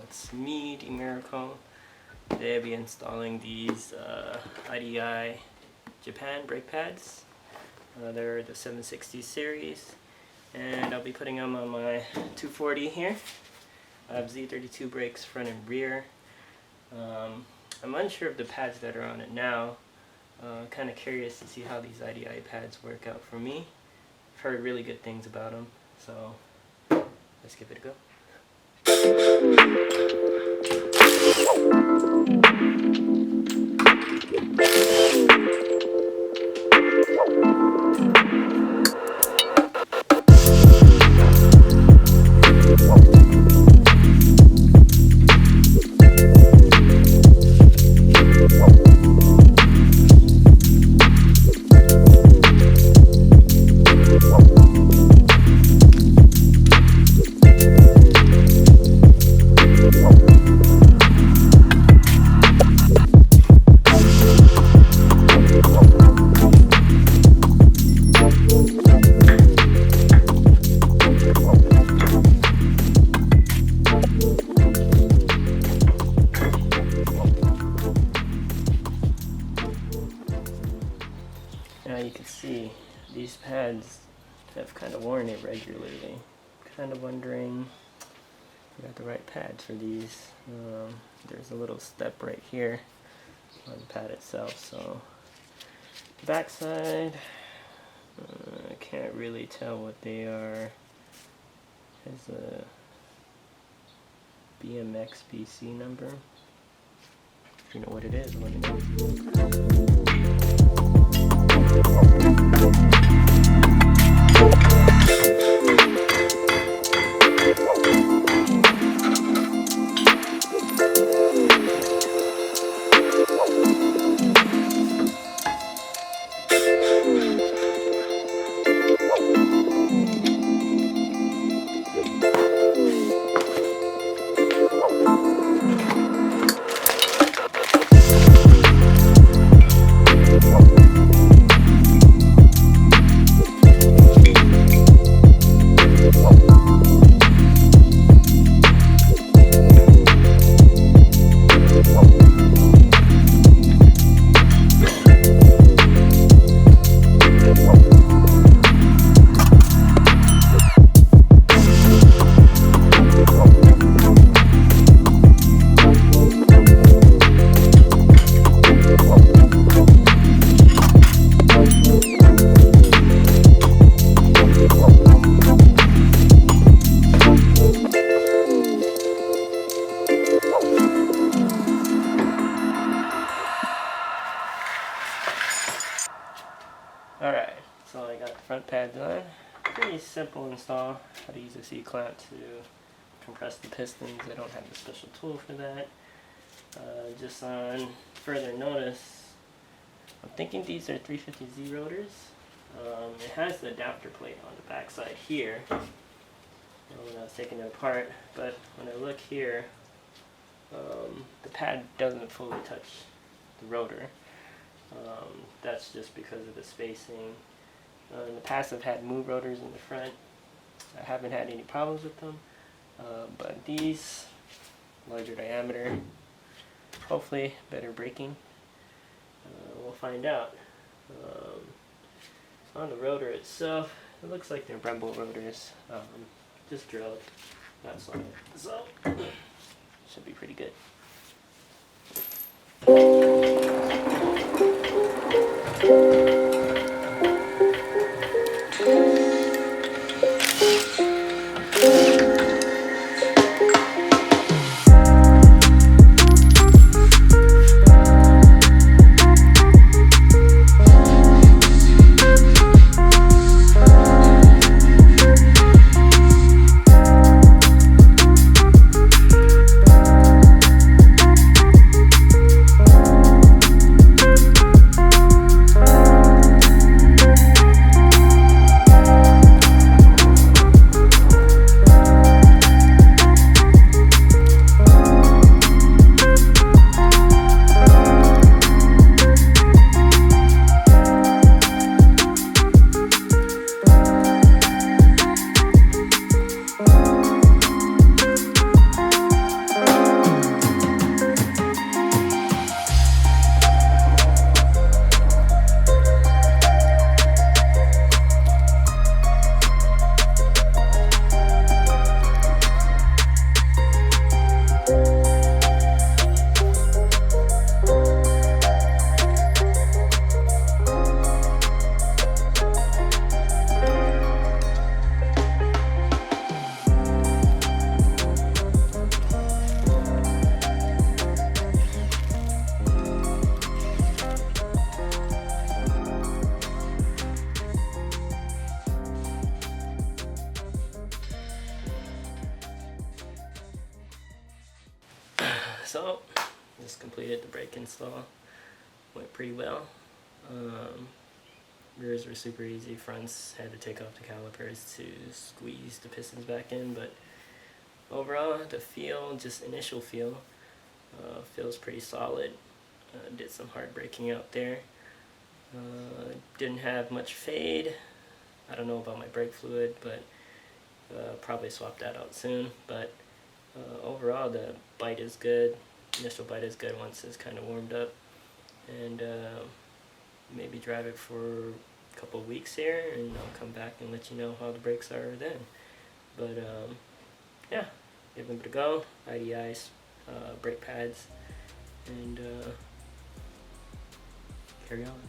It's me, D.miracle. Today I'll be installing these IDI Japan brake pads. They're the 760 series, and I'll be putting them on my 240 here. I have Z32 brakes front and rear. I'm unsure of the pads that are on it now. Kind of curious to see how these IDI pads work out for me. I've heard really good things about them, so let's give it a go. Now you can see these pads have kind of worn irregularly. Kind of wondering if I got the right pads for these. There's a little step right here on the pad itself. So the back side, I can't really tell what they are. Has a BMX BC number. If you know what it is, let me know. pads on. Pretty simple install. How to use a C-clamp to compress the pistons. I don't have a special tool for that. Just on further notice, I'm thinking these are 350Z rotors. It has the adapter plate on the back side here when I was taking it apart, but when I look here, the pad doesn't fully touch the rotor. That's just because of the spacing. In the past I've had move rotors in the front. I haven't had any problems with them, but these, larger diameter, hopefully better braking. We'll find out. On the rotor itself, it looks like they're Brembo rotors, just drilled, not solid, so should be pretty good. So, just completed the brake install. Went pretty well. Rears were super easy. Fronts had to take off the calipers to squeeze the pistons back in, but overall the feel, just initial feel, feels pretty solid. Did some hard braking out there. Didn't have much fade. I don't know about my brake fluid, but probably swap that out soon. But overall the bite is good. Initial bite is good once it's kind of warmed up, and maybe drive it for a couple of weeks here, and I'll come back and let you know how the brakes are then. But yeah, give them a go. IDI's brake pads, and carry on.